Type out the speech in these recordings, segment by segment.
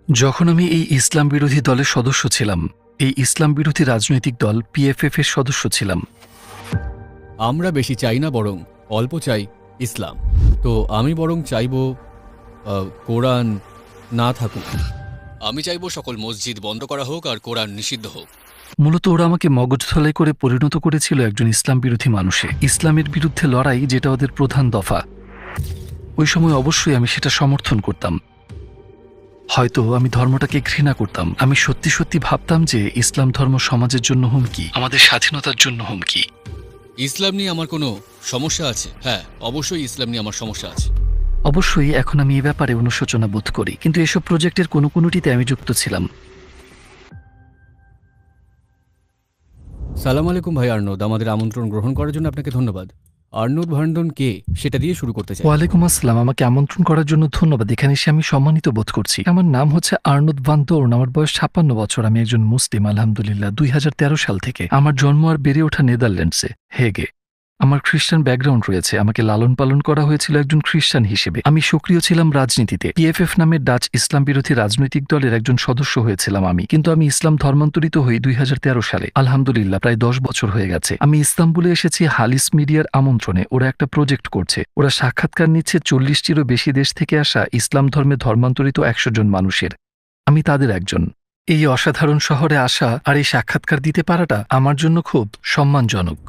যখন আমি এই ইসলাম বিরোধী দলের সদস্য ছিলাম, এই ইসলাম বিরোধী রাজনৈতিক দল পিএফএফ এর সদস্য ছিলাম। আমরা বেশি চাই না, বরং অল্প চাই ইসলাম। তো আমি বরং চাইব কোরআন না থাকুক। আমি চাইব সকল মসজিদ বন্ধ করা হোক আর কোরআন নিষিদ্ধ হোক। মূলত ওরা আমাকে মগজ ধলাই করে পরিণত করেছিল একজন ইসলাম বিরোধী মানুষে। ইসলামের বিরুদ্ধে লড়াই যেটা ওদের প্রধান দফা, ওই সময় অবশ্যই আমি সেটা সমর্থন করতাম। হয়তো আমি ধর্মটাকে ঘৃণা করতাম। আমি সত্যি সত্যি ভাবতাম যে ইসলাম ধর্ম সমাজের জন্য হুমকি, আমাদের স্বাধীনতার জন্য হুমকি। ইসলাম নিয়ে আমার কোনো সমস্যা আছে? হ্যাঁ, অবশ্যই ইসলাম নিয়ে আমার সমস্যা আছে। অবশ্যই এখন আমি এ ব্যাপারে অনুশোচনা বোধ করি, কিন্তু এসব প্রজেক্টের কোনোটিতে আমি যুক্ত ছিলাম। সালাম আলাইকুম ভাই আর্নদ, আমাদের আমন্ত্রণ গ্রহণ করার জন্য আপনাকে ধন্যবাদ। আর্নদ ভার্নদন কে, সেটা দিয়ে শুরু করতে চাই। ওয়ালাইকুম আসসালাম। আমাকে আমন্ত্রণ করার জন্য ধন্যবাদ। এখানে এসে আমি সম্মানিত বোধ করছি। আমার নাম হচ্ছে আর্নদ ভান দোর্ন। আমার বয়স 56 বছর। আমি একজন মুসলিম, আলহামদুলিল্লাহ। 2013 সাল থেকে। আমার জন্ম আর বেড়ে ওঠা নেদারল্যান্ডসে, হেগে। আমার খ্রিস্টান ব্যাকগ্রাউন্ড রয়েছে। আমাকে লালন পালন করা হয়েছিল একজন খ্রিস্টান হিসেবে। আমি সক্রিয় ছিলাম রাজনীতিতে। পিএফএফ নামের ডাচ ইসলাম বিরোধী রাজনৈতিক দলের একজন সদস্য হয়েছিলাম আমি। কিন্তু আমি ইসলাম ধর্মান্তরিত হই 2013 সালে। আলহামদুলিল্লাহ, প্রায় 10 বছর হয়ে গেছে। আমি ইস্তাম্বুলে এসেছি হালিস মিডিয়ার আমন্ত্রণে। ওরা একটা প্রজেক্ট করছে। ওরা সাক্ষাৎকার নিচ্ছে 40টিরও বেশি দেশ থেকে আসা ইসলাম ধর্মে ধর্মান্তরিত 100 জন মানুষের। আমি তাদের একজন। এই অসাধারণ শহরে আসা আর এই সাক্ষাৎকার দিতে পারাটা আমার জন্য খুব সম্মানজনক।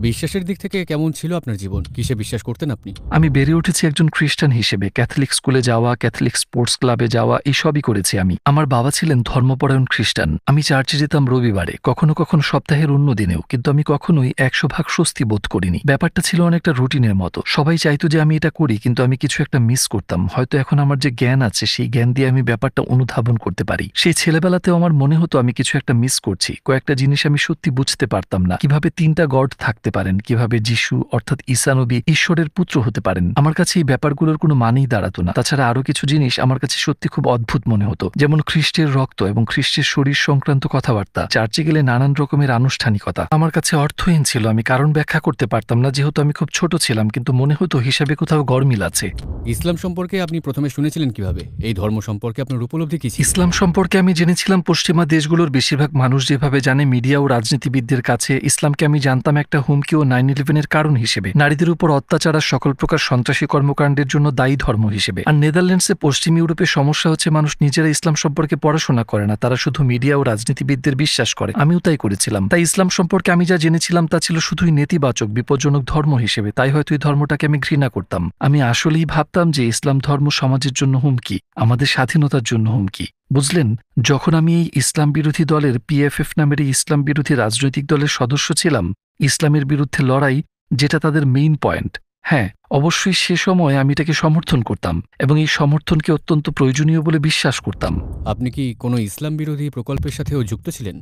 বিশ্বাসের দিক থেকে কেমন ছিল আপনার জীবন? কিসে বিশ্বাস করতেন আপনি? আমি বেড়ে উঠেছি একজন খ্রিস্টান হিসেবে। ক্যাথলিক স্কুলে যাওয়া, ক্যাথলিক স্পোর্টস ক্লাবে যাওয়া, এই সবই করেছি আমি। আমার বাবা ছিলেন ধর্মপরায়ণ খ্রিস্টান। আমি চার্চে যেতাম রবিবারে, কখনো কখনো সপ্তাহের অন্য দিনেও, কিন্তু আমি কখনোই 100% স্বস্তি বোধ করিনি। ব্যাপারটা ছিল অনেকটা রুটিনের মতো। সবাই চাইতো যে আমি এটা করি, কিন্তু আমি কিছু একটা মিস করতাম। হয়তো এখন আমার যে জ্ঞান আছে, সেই জ্ঞান দিয়ে আমি ব্যাপারটা অনুধাবন করতে পারি। সেই ছেলেবেলাতেও আমার মনে হতো আমি কিছু একটা মিস করছি। কয়েকটা জিনিস আমি সত্যি বুঝতে পারতাম না। কিভাবে 3টা গড থাকতে পারেন, কিভাবে যিশু অর্থাৎ ঈসা নবী ঈশ্বরের পুত্র হতে পারেন। আমার কাছে এই ব্যাপারগুলোর কোনো মানেই দাঁড়াতো না। তাছাড়া আরো কিছু জিনিস আমার কাছে সত্যি খুব অদ্ভুত মনে হতো, যেমন খ্রিস্টের রক্ত এবং খ্রিস্টের শরীর সংক্রান্ত কথাবার্তা, চার্চে গেলে নানান রকমের আনুষ্ঠানিকতা। আমার কাছে অর্থহীন ছিল। আমি কারণ ব্যাখ্যা করতে পারতাম না, যেহেতু আমি খুব ছোট ছিলাম, কিন্তু মনে হতো হিসাবে কোথাও গরমিল আছে। ইসলাম সম্পর্কে আপনি প্রথমে শুনেছিলেন কিভাবে? এই ধর্ম সম্পর্কে আপনার উপলব্ধি কি ছিল? ইসলাম সম্পর্কে আমি জেনেছিলাম পশ্চিমা দেশগুলোর বেশিরভাগ মানুষ যেভাবে জানে, মিডিয়া ও রাজনীতিবিদদের কাছে ইসলামকে আমি জানতাম একটা হুমকি ও 9/11-এর কারণ হিসেবে, নারীদের উপর অত্যাচার আর সকল প্রকার সন্ত্রাসী কর্মকাণ্ডের জন্য দায়ী ধর্ম হিসেবে। আর নেদারল্যান্ডসে, পশ্চিম ইউরোপের সমস্যা হচ্ছে মানুষ নিজেরা ইসলাম সম্পর্কে পড়াশোনা করে না, তারা শুধু মিডিয়া ও রাজনীতিবিদদের বিশ্বাস করে। আমিও তাই করেছিলাম। তাই ইসলাম সম্পর্কে আমি যা জেনেছিলাম তা ছিল শুধুই নেতিবাচক, বিপজ্জনক ধর্ম হিসেবে। তাই হয়তো এই ধর্মটাকে আমি ঘৃণা করতাম। আমি আসলেই ভাবতাম যে ইসলাম ধর্ম সমাজের জন্য হুমকি, আমাদের স্বাধীনতার জন্য হুমকি। বুঝলেন, যখন আমি এই ইসলাম বিরোধী দলের পিএফএফ নামের এই ইসলাম বিরোধী রাজনৈতিক দলের সদস্য ছিলাম, ইসলামের বিরুদ্ধে লড়াই যেটা তাদের মেইন পয়েন্ট, হ্যাঁ অবশ্যই সে সময় আমি এটাকে সমর্থন করতাম এবং এই সমর্থনকে অত্যন্ত প্রয়োজনীয় বলে বিশ্বাস করতাম। আপনি কি কোনো ইসলাম বিরোধী প্রকল্পের সাথেও যুক্ত ছিলেন?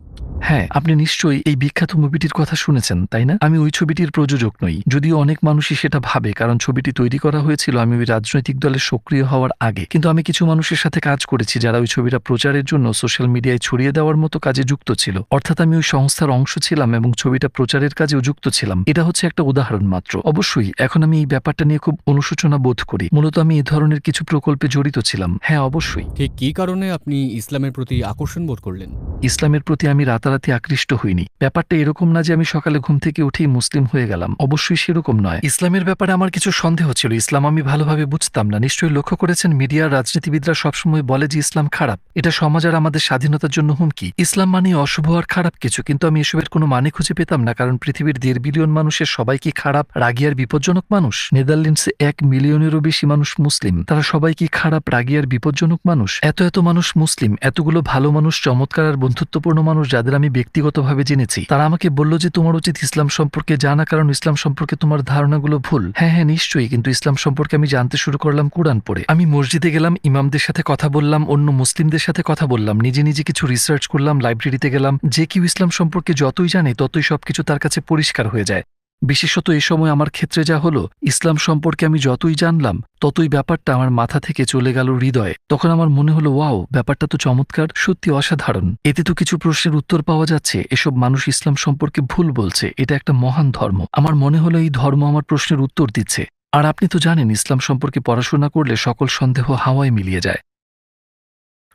হ্যাঁ, আপনি নিশ্চয়ই এই বিখ্যাত মুভিটির কথা শুনেছেন, তাই না? আমি ওই ছবিটির প্রযোজক নই, যদিও অনেক মানুষই সেটা ভাবে, কারণ ছবিটি তৈরি করা হয়েছিল আমি ওই রাজনৈতিক দলে সক্রিয় হওয়ার আগে। কিন্তু আমি কিছু মানুষের সাথে কাজ করেছি যারা ওই ছবিটা প্রচারের জন্য সোশ্যাল মিডিয়ায় ছড়িয়ে দেওয়ার মতো কাজে যুক্ত ছিল। অর্থাৎ আমি ওই সংস্থার অংশ ছিলাম এবং ছবিটা প্রচারের কাজেও যুক্ত ছিলাম। এটা হচ্ছে একটা উদাহরণ মাত্র। অবশ্যই এখন আমি এই ব্যাপারটা নিয়ে খুব অনুশোচনা বোধ করি। মূলত আমি এই ধরনের কিছু প্রকল্পে জড়িত ছিলাম। হ্যাঁ, অবশ্যই। ঠিক কী কারণে আপনি ইসলামের প্রতি আকর্ষণ বোধ করলেন? ইসলামের প্রতি আমি রাতারাতি আকৃষ্ট হইনি। ব্যাপারটা এরকম না যে আমি সকালে ঘুম থেকে উঠেই মুসলিম হয়ে গেলাম। অবশ্যই সেরকম নয়। ইসলামের ব্যাপারে আমার কিছু সন্দেহ ছিল। ইসলাম আমি ভালোভাবে বুঝতাম না। নিশ্চয়ই লক্ষ্য করেছেন, মিডিয়ার রাজনীতিবিদরা সবসময় বলে যে ইসলাম খারাপ, এটা সমাজ আর আমাদের স্বাধীনতার জন্য হুমকি। ইসলাম মানে অশুভ আর খারাপ কিছু, কিন্তু আমি এসবের কোনো মানে খুঁজে পেতাম না, কারণ পৃথিবীর 1.5 বিলিয়ন মানুষের সবাই কি খারাপ, রাগী আর বিপজ্জনক মানুষ? নেদারল্যান্ডসে 1 মিলিয়নেরও বেশি মানুষ মুসলিম। তারা সবাই কি খারাপ, রাগী আর বিপজ্জনক মানুষ? এত মানুষ মুসলিম, এতগুলো ভালো মানুষ, চমৎকার আর বন্ধুত্বপূর্ণ মানুষ যাদের আমি ব্যক্তিগতভাবে জেনেছি, তারা আমাকে বলল যে তোমার উচিত ইসলাম সম্পর্কে জানা, কারণ ইসলাম সম্পর্কে তোমার ধারণাগুলো ভুল। হ্যাঁ হ্যাঁ, নিশ্চয়ই। কিন্তু ইসলাম সম্পর্কে আমি জানতে শুরু করলাম কুরআন পড়ে। আমি মসজিদে গেলাম, ইমামদের সাথে কথা বললাম, অন্য মুসলিমদের সাথে কথা বললাম, নিজে নিজে কিছু রিসার্চ করলাম, লাইব্রেরিতে গেলাম। যে কেউ ইসলাম সম্পর্কে যতই জানে ততই সবকিছু তার কাছে পরিষ্কার হয়ে যায়। বিশেষত এই সময় আমার ক্ষেত্রে যা হলো, ইসলাম সম্পর্কে আমি যতই জানলাম ততই ব্যাপারটা আমার মাথা থেকে চলে গেল হৃদয়ে। তখন আমার মনে হলো, ওয়াও, ব্যাপারটা তো চমৎকার, সত্যি অসাধারণ। এতে তো কিছু প্রশ্নের উত্তর পাওয়া যাচ্ছে। এসব মানুষ ইসলাম সম্পর্কে ভুল বলছে, এটা একটা মহান ধর্ম। আমার মনে হলো এই ধর্ম আমার প্রশ্নের উত্তর দিচ্ছে। আর আপনি তো জানেন, ইসলাম সম্পর্কে পড়াশোনা করলে সকল সন্দেহ হাওয়ায় মিলিয়ে যায়।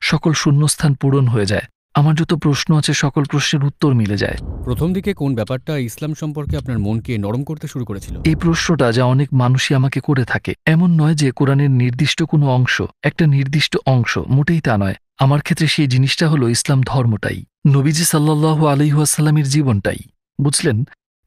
সকল শূন্যস্থান পূরণ হয়ে যায়। আমার যত প্রশ্ন আছে সকল প্রশ্নের উত্তর মিলে যায়। প্রথম দিকে কোন ব্যাপারটা ইসলাম সম্পর্কে আপনার মনকে নরম করতে শুরু করেছিল? এই প্রশ্নটা যা অনেক মানুষই আমাকে করে থাকে। এমন নয় যে কোরআনের নির্দিষ্ট কোনো অংশ, একটা নির্দিষ্ট অংশ, মোটেই তা নয়। আমার ক্ষেত্রে সেই জিনিসটা হলো ইসলাম ধর্মটাই, নবীজি সাল্লাল্লাহু আলাইহি ওয়াসাল্লামের জীবনটাই। বুঝলেন,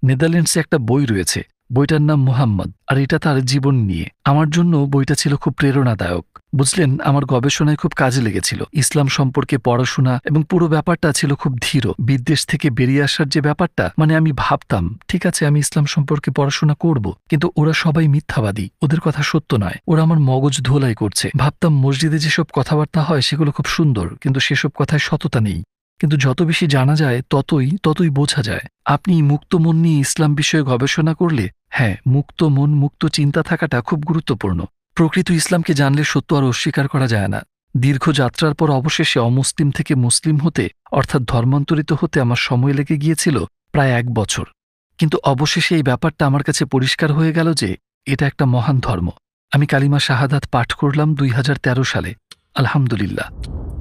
নেদারল্যান্ডসে একটা বই রয়েছে, বইটার নাম মুহাম্মদ, আর এটা তার জীবন নিয়ে। আমার জন্য বইটা ছিল খুব প্রেরণাদায়ক। বুঝলেন, আমার গবেষণায় খুব কাজে লেগেছিল। ইসলাম সম্পর্কে পড়াশোনা এবং পুরো ব্যাপারটা ছিল খুব ধীর। বিদেশ থেকে বেরিয়ে আসার যে ব্যাপারটা, মানে আমি ভাবতাম ঠিক আছে আমি ইসলাম সম্পর্কে পড়াশোনা করব, কিন্তু ওরা সবাই মিথ্যাবাদী, ওদের কথা সত্য নয়, ওরা আমার মগজ ধোলাই করছে। ভাবতাম মসজিদে যেসব কথাবার্তা হয় সেগুলো খুব সুন্দর, কিন্তু সেসব কথায় সততা নেই। কিন্তু যত বেশি জানা যায় ততই বোঝা যায়। আপনি মুক্ত মন নিয়ে ইসলাম বিষয়ে গবেষণা করলে, হ্যাঁ, মুক্ত মন, মুক্ত চিন্তা থাকাটা খুব গুরুত্বপূর্ণ। প্রকৃত ইসলামকে জানলে সত্য আর অস্বীকার করা যায় না। দীর্ঘ যাত্রার পর অবশেষে অমুসলিম থেকে মুসলিম হতে, অর্থাৎ ধর্মান্তরিত হতে আমার সময় লেগে গিয়েছিল প্রায় 1 বছর। কিন্তু অবশেষে এই ব্যাপারটা আমার কাছে পরিষ্কার হয়ে গেল যে এটা একটা মহান ধর্ম। আমি কালিমা শাহাদাত পাঠ করলাম 2013 সালে। আলহামদুলিল্লাহ।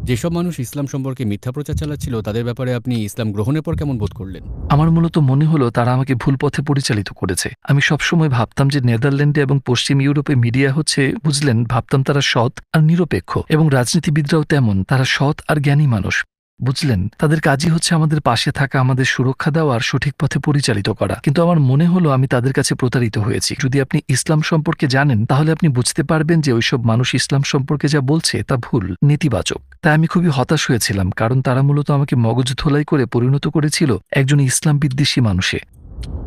যেসব মানুষ ইসলাম সম্পর্কে মিথ্যা প্রচার চালাচ্ছিল তাদের ব্যাপারে আপনি ইসলাম গ্রহণের পর কেমন বোধ করলেন? আমার মূলত মনে হলো তারা আমাকে ভুল পথে পরিচালিত করেছে। আমি সবসময় ভাবতাম যে নেদারল্যান্ডে এবং পশ্চিম ইউরোপে মিডিয়া হচ্ছে, বুঝলেন, ভাবতাম তারা সৎ আর নিরপেক্ষ, এবং রাজনীতিবিদরাও তেমন, তারা সৎ আর জ্ঞানী মানুষ। বুঝলেন, তাদের কাজই হচ্ছে আমাদের পাশে থাকা, আমাদের সুরক্ষা দেওয়া আর সঠিক পথে পরিচালিত করা। কিন্তু আমার মনে হলো আমি তাদের কাছে প্রতারিত হয়েছি। যদি আপনি ইসলাম সম্পর্কে জানেন তাহলে আপনি বুঝতে পারবেন যে ওইসব মানুষ ইসলাম সম্পর্কে যা বলছে তা ভুল, নেতিবাচক। তাই আমি খুবই হতাশ হয়েছিলাম, কারণ তারা মূলত আমাকে মগজ ধোলাই করে পরিণত করেছিল একজন ইসলাম বিদ্বেষী মানুষে।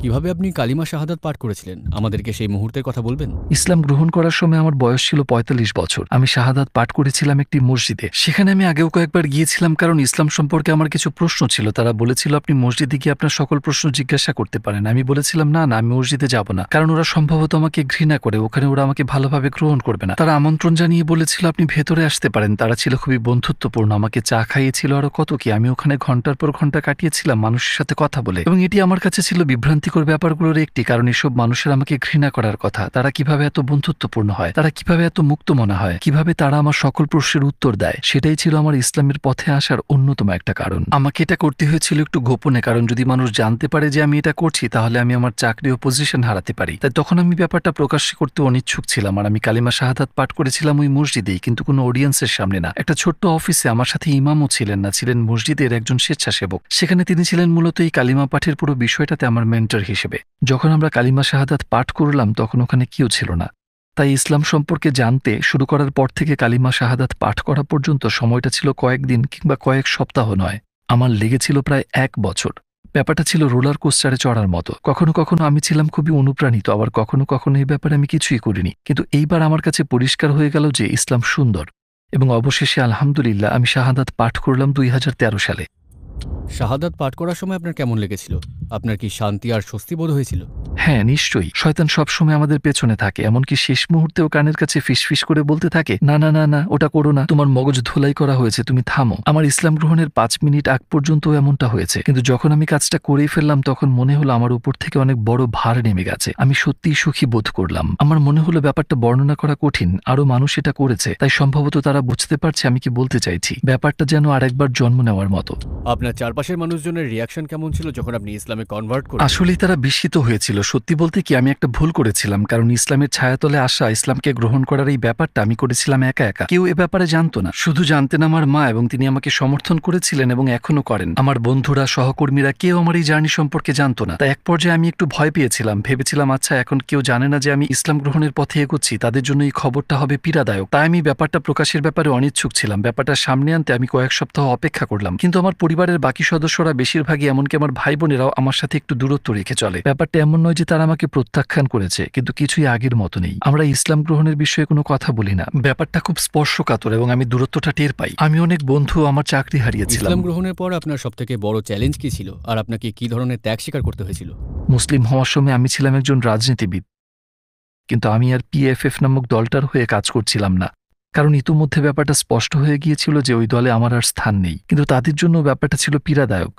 কিভাবে আপনি কালিমা শাহাদাত পাঠ করেছিলেন আমাদেরকে সেই মুহূর্তের কথা বলবেন? ইসলাম গ্রহণ করার সময় আমার বয়স ছিল 45 বছর। আমি শাহাদাত পাঠ করেছিলাম একটি মসজিদে। সেখানে আমি আগেও কয়েকবার গিয়েছিলাম, কারণ ইসলাম সম্পর্কে আমার কিছু প্রশ্ন ছিল। তারা বলেছিল আপনি মসজিদে গিয়ে আপনার সকল প্রশ্ন জিজ্ঞাসা করতে পারেন। আমি বলেছিলাম না, আমি মসজিদে যাব না, কারণ ওরা সম্ভবত আমাকে ঘৃণা করে, ওখানে ওরা আমাকে ভালোভাবে গ্রহণ করবে না। তারা আমন্ত্রণ জানিয়ে বলেছিল আপনি ভেতরে আসতে পারেন। তারা ছিল খুবই বন্ধুত্বপূর্ণ, আমাকে চা খাইয়েছিল, আরো কত কি। আমি ওখানে ঘন্টার পর ঘন্টা কাটিয়েছিলাম মানুষের সাথে কথা বলে, এবং এটি আমার কাছে ছিল বিভ্রান্তিকর ব্যাপারগুলোর একটি, কারণ এসব মানুষের আমাকে ঘৃণা করার কথা। তারা কিভাবে এত বন্ধুত্বপূর্ণ হয়, তারা কিভাবে এত মুক্ত মনে হয়, কিভাবে তারা আমার সকল প্রশ্নের উত্তর দেয়, সেটাই ছিল আমার ইসলামের পথে আসার অন্যতম একটা কারণ। আমাকে এটা করতে হয়েছিল একটু গোপনে, কারণ যদি মানুষ জানতে পারে যে আমি এটা করছি তাহলে আমি আমার চাকরি ও পজিশন হারাতে পারি। তাই তখন আমি ব্যাপারটা প্রকাশ করতে অনিচ্ছুক ছিলাম। আর আমি কালিমা শাহাদাত পাঠ করেছিলাম ওই মসজিদেই, কিন্তু কোনো অডিয়েন্সের সামনে না। একটা ছোট্ট অফিসে। আমার সাথে ইমামও ছিলেন না, ছিলেন মসজিদের একজন স্বেচ্ছাসেবক। সেখানে তিনি ছিলেন মূলত এই কালিমা পাঠের পুরো বিষয়টাতে আমার মেন্টর হিসেবে। যখন আমরা কালিমা শাহাদাত পাঠ করলাম তখন ওখানে কেউ ছিল না। তাই ইসলাম সম্পর্কে জানতে শুরু করার পর থেকে কালিমা শাহাদাত পাঠ করা পর্যন্ত সময়টা ছিল কয়েকদিন কিংবা কয়েক সপ্তাহ নয়, আমার লেগেছিল প্রায় 1 বছর। ব্যাপারটা ছিল রোলার কোস্টারে চড়ার মতো। কখনো কখনো আমি ছিলাম খুবই অনুপ্রাণিত, আবার কখনো কখনো এই ব্যাপারে আমি কিছুই করিনি। কিন্তু এইবার আমার কাছে পরিষ্কার হয়ে গেল যে ইসলাম সুন্দর, এবং অবশেষে আলহামদুলিল্লাহ আমি শাহাদাত পাঠ করলাম 2013 সালে। শাহাদাত পাঠ করার সময় আপনার কেমন লেগেছিল? আপনার কি শান্তি আর স্বস্তি বোধ হয়েছিল? হ্যাঁ, নিশ্চয়ই। শয়তান সবসময় আমাদের পেছনে থাকে, এমনকি শেষ মুহূর্তেও কানের কাছে ফিসফিস করে বলতে থাকে, না না না না, ওটা করো না, তোমার মগজ ধোলাই করা হয়েছে, তুমি থামো। আমার ইসলাম গ্রহণের 5 মিনিট আগ পর্যন্ত এমনটা হয়েছে, কিন্তু যখন আমি কাজটা করেই ফেললাম তখন মনে হলো আমার উপর থেকে অনেক বড় ভার নেমে গেছে। আমি সত্যিই সুখী বোধ করলাম। আমার মনে হলো ব্যাপারটা বর্ণনা করা কঠিন, আরো মানুষ এটা করেছে, তাই সম্ভবত তারা বুঝতে পারছে আমি কি বলতে চাইছি। ব্যাপারটা যেন আরেকবার জন্ম নেওয়ার মতো। আপনার চারপাশের মানুষজনের রিয়াকশন কেমন ছিল যখন আপনি ইসলামে কনভার্ট করলেন? আসলেই তারা বিস্মিত হয়েছিল। সত্যি বলতে কি, আমি একটা ভুল করেছিলাম, কারণ ইসলামের ছায়াতলে আসা, ইসলামকে গ্রহণ করার এই ব্যাপারটা আমি করেছিলাম একা একা। কেউ এ ব্যাপারে জানতো না, শুধু জানতেন আমার মা, এবং তিনি আমাকে সমর্থন করেছিলেন এবং এখনো করেন। আমার বন্ধুরা, সহকর্মীরা কেউ আমার এই জার্নি সম্পর্কে জানতো না। তাই এক পর্যায়ে আমি একটু ভয় পেয়েছিলাম। ভেবেছিলাম আচ্ছা, এখন কেউ জানে না যে আমি ইসলাম গ্রহণের পথে এগোচ্ছি, তাদের জন্য এই খবরটা হবে পীড়াদায়ক। তাই আমি ব্যাপারটা প্রকাশের ব্যাপারে অনিচ্ছুক ছিলাম। ব্যাপারটা সামনে আনতে আমি কয়েক সপ্তাহ অপেক্ষা করলাম, কিন্তু আমার পরিবারের বাকি সদস্যরা, বেশিরভাগই এমনকি আমার ভাই বোনেরাও আমার সাথে একটু দূরত্ব রেখে চলে। ব্যাপারটা এমন নয় যে তারা আমাকে প্রত্যাখ্যান করেছে, কিন্তু কিছুই আগের মতো নেই। আমরা ইসলাম গ্রহণের বিষয়ে কোনো কথা বলি না। ব্যাপারটা খুব স্পর্শকাতর এবং আমি দূরত্বটা টের পাই। আমি অনেক বন্ধু, আমার চাকরি হারিয়েছিলাম। ইসলাম গ্রহণের পর আপনার সবথেকে বড় চ্যালেঞ্জ কি ছিল, আর আপনাকে কি ধরনের ত্যাগ স্বীকার করতে হয়েছিল? মুসলিম হওয়ার সময় আমি ছিলাম একজন রাজনীতিবিদ, কিন্তু আমি আর PFF নামক দলটার হয়ে কাজ করছিলাম না, কারণ ইতোমধ্যে ব্যাপারটা স্পষ্ট হয়ে গিয়েছিল যে ওই দলে আমার আর স্থান নেই। কিন্তু তাদের জন্য ব্যাপারটা ছিল পীড়াদায়ক।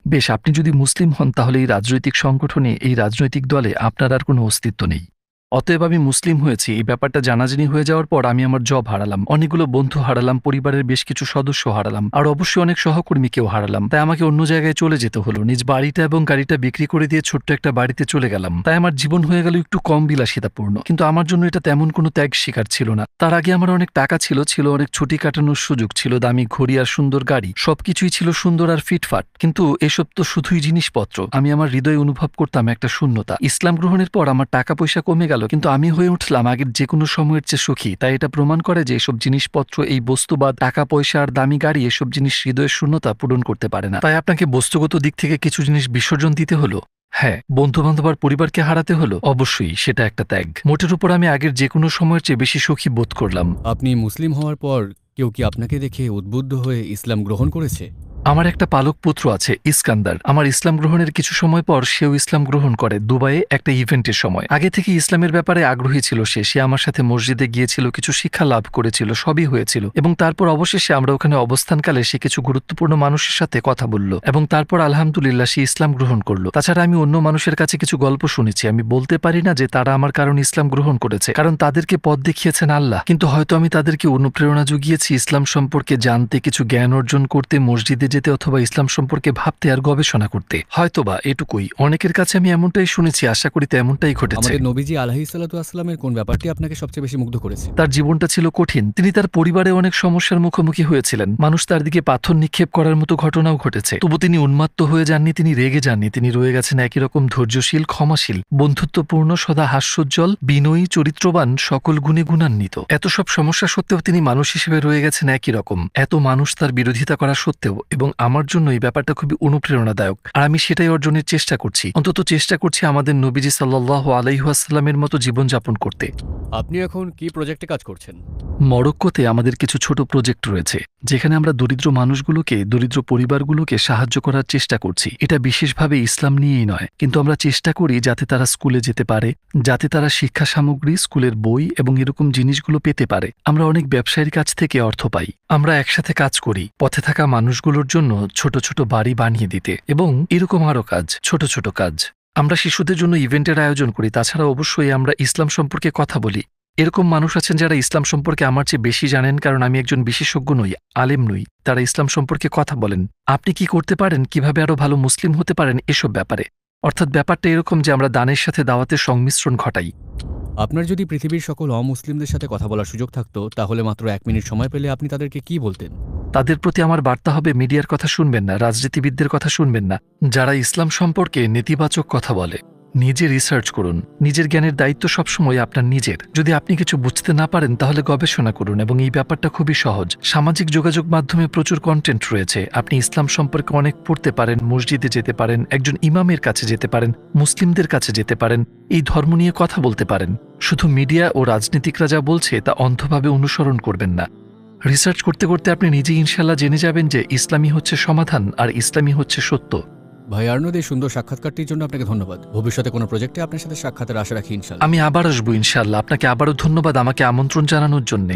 বেশ, আপনি যদি মুসলিম হন তাহলে এই রাজনৈতিক সংগঠনে, এই রাজনৈতিক দলে আপনার আর কোনো অস্তিত্ব নেই। অতএব আমি মুসলিম হয়েছি এই ব্যাপারটা জানাজানি হয়ে যাওয়ার পর আমি আমার জব হারালাম, অনেকগুলো বন্ধু হারালাম, পরিবারের বেশ কিছু সদস্য হারালাম, আর অবশ্যই অনেক সহকর্মীকেও হারালাম। তাই আমাকে অন্য জায়গায় চলে যেতে হলো, নিজ বাড়িটা এবং গাড়িটা বিক্রি করে দিয়ে ছোট্ট একটা বাড়িতে চলে গেলাম। তাই আমার জীবন হয়ে গেল একটু কম বিলাসিতাপূর্ণ, কিন্তু আমার জন্য এটা তেমন কোনো ত্যাগ স্বীকার ছিল না। তার আগে আমার অনেক টাকা ছিল, অনেক ছুটি কাটানোর সুযোগ ছিল, দামি ঘড়ি আর সুন্দর গাড়ি, সবকিছুই ছিল সুন্দর আর ফিটফাট। কিন্তু এসব তো শুধুই জিনিসপত্র। আমি আমার হৃদয়ে অনুভব করতাম একটা শূন্যতা। ইসলাম গ্রহণের পর আমার টাকা পয়সা কমে গেল, কিন্তু আমি হয়ে উঠলাম আগের যে কোনো সময়ের চেয়ে সুখী। তাই এটা প্রমাণ করে যে এসব জিনিসপত্র, এই বস্তু বা টাকা পয়সা আর দামি গাড়ি, এসব জিনিস হৃদয়ের শূন্যতা পূরণ করতে পারে না। তাই আপনাকে বস্তুগত দিক থেকে কিছু জিনিস বিসর্জন দিতে হলো। হ্যাঁ, বন্ধু বান্ধব আর পরিবারকে হারাতে হলো, অবশ্যই সেটা একটা ত্যাগ। মোটের উপর আমি আগের যে কোনো সময়ের চেয়ে বেশি সুখী বোধ করলাম। আপনি মুসলিম হওয়ার পর কেউ কি আপনাকে দেখে উদ্বুদ্ধ হয়ে ইসলাম গ্রহণ করেছে? আমার একটা পালক পুত্র আছে, ইস্কান্দার। আমার ইসলাম গ্রহণের কিছু সময় পর সেও ইসলাম গ্রহণ করে, দুবাইয়ে একটা ইভেন্টের সময়। আগে থেকে ইসলামের ব্যাপারে আগ্রহী ছিল সে আমার সাথে মসজিদে গিয়েছিল, কিছু শিক্ষা লাভ করেছিল, সবই হয়েছিল। এবং তারপর অবশেষে আমরা ওখানে অবস্থানকালে সে কিছু গুরুত্বপূর্ণ মানুষের সাথে কথা বলল, এবং তারপর আলহামদুলিল্লাহ সে ইসলাম গ্রহণ করলো। তাছাড়া আমি অন্য মানুষের কাছে কিছু গল্প শুনেছি, আমি বলতে পারি না যে তারা আমার কারণে ইসলাম গ্রহণ করেছে, কারণ তাদেরকে পথ দেখিয়েছেন আল্লাহ। কিন্তু হয়তো আমি তাদেরকে অনুপ্রেরণা জুগিয়েছি ইসলাম সম্পর্কে জানতে, কিছু জ্ঞান অর্জন করতে, মসজিদে যেতে অথবা ইসলাম সম্পর্কে ভাবতে আর গবেষণা করতে। হয়তোবা এটুকুই। অনেকের কাছে আমি এমনটাই শুনেছি, আশা করি তেমনটাই ঘটেছে। আমাদের নবীজি আলাইহিসসালাতু ওয়াসসালামের কোন ব্যাপারটি আপনাকে সবচেয়ে বেশি মুগ্ধ করেছে? তার জীবনটা ছিল কঠিন, তিনি তার পরিবারে অনেক সমস্যার মুখোমুখি হয়েছিলেন, মানুষ তার দিকে পাথর নিক্ষেপ করার মতো ঘটনাও ঘটেছে। তবু তিনি উন্মাত্ত হয়ে যাননি, তিনি রেগে যাননি, তিনি রয়ে গেছেন একই রকম ধৈর্যশীল, ক্ষমাশীল, বন্ধুত্বপূর্ণ, সদা হাস্যোজ্জ্বল, বিনয়ী, চরিত্রবান, সকল গুণে গুণান্বিত। এত সব সমস্যা সত্ত্বেও তিনি মানুষ হিসেবে রয়ে গেছেন একই রকম, এত মানুষ তার বিরোধিতা করা সত্ত্বেও। এবং আমার জন্য এই ব্যাপারটা খুবই অনুপ্রেরণাদায়ক, আর আমি সেটাই অর্জনের চেষ্টা করছি। অন্তত চেষ্টা করছি আমাদের নবীজি সাল্লাল্লাহু আলাইহি ওয়াসাল্লামের মতো জীবনযাপন করতে। আপনি এখন কি প্রজেক্টে কাজ করছেন? মরক্কোতে আমাদের কিছু ছোট প্রজেক্ট রয়েছে, যেখানে আমরা দরিদ্র মানুষগুলোকে, দরিদ্র পরিবারগুলোকে সাহায্য করার চেষ্টা করছি। এটা বিশেষভাবে ইসলাম নিয়েই নয়, কিন্তু আমরা চেষ্টা করি যাতে তারা স্কুলে যেতে পারে, যাতে তারা শিক্ষা সামগ্রী, স্কুলের বই এবং এরকম জিনিসগুলো পেতে পারে। আমরা অনেক ব্যবসায়ীর কাছ থেকে অর্থ পাই। আমরা একসাথে কাজ করি পথে থাকা মানুষগুলোর জন্য ছোট ছোট বাড়ি বানিয়ে দিতে, এবং এরকম আরও কাজ, ছোট ছোট কাজ। আমরা শিশুদের জন্য ইভেন্টের আয়োজন করি। তাছাড়া অবশ্যই আমরা ইসলাম সম্পর্কে কথা বলি। এরকম মানুষ আছেন যারা ইসলাম সম্পর্কে আমার চেয়ে বেশি জানেন, কারণ আমি একজন বিশেষজ্ঞ নই, আলেম নই। তারা ইসলাম সম্পর্কে কথা বলেন, আপনি কি করতে পারেন, কিভাবে আরো ভালো মুসলিম হতে পারেন, এসব ব্যাপারে। অর্থাৎ ব্যাপারটা এরকম যে আমরা দানের সাথে দাওয়াতের সংমিশ্রণ ঘটাই। আপনার যদি পৃথিবীর সকল অমুসলিমদের সাথে কথা বলার সুযোগ থাকতো, তাহলে মাত্র 1 মিনিট সময় পেলে আপনি তাদেরকে কি বলতেন? তাদের প্রতি আমার বার্তা হবে, মিডিয়ার কথা শুনবেন না, রাজনীতিবিদদের কথা শুনবেন না। যারা ইসলাম সম্পর্কে নেতিবাচক কথা বলে, নিজে রিসার্চ করুন। নিজের জ্ঞানের দায়িত্ব সবসময় আপনার নিজের। যদি আপনি কিছু বুঝতে না পারেন তাহলে গবেষণা করুন, এবং এই ব্যাপারটা খুবই সহজ। সামাজিক যোগাযোগ মাধ্যমে প্রচুর কন্টেন্ট রয়েছে, আপনি ইসলাম সম্পর্কে অনেক পড়তে পারেন, মসজিদে যেতে পারেন, একজন ইমামের কাছে যেতে পারেন, মুসলিমদের কাছে যেতে পারেন, এই ধর্ম নিয়ে কথা বলতে পারেন। শুধু মিডিয়া ও রাজনীতিকরা যা বলছে তা অন্ধভাবে অনুসরণ করবেন না। রিসার্চ করতে করতে আপনি নিজেই ইনশাল্লাহ জেনে যাবেন যে ইসলামই হচ্ছে সমাধান, আর ইসলামই হচ্ছে সত্য। ভাই আর্নদ, এই সুন্দর সাক্ষাৎকারটির জন্য আপনাকে ধন্যবাদ। ভবিষ্যতে কোনো প্রজেক্টে আপনার সাথে সাক্ষাতের আশা রাখি ইনশাআল্লাহ। আমি আবার আসবো ইনশাল্লাহ। আপনাকে আবারও ধন্যবাদ আমাকে আমন্ত্রণ জানানোর জন্যে।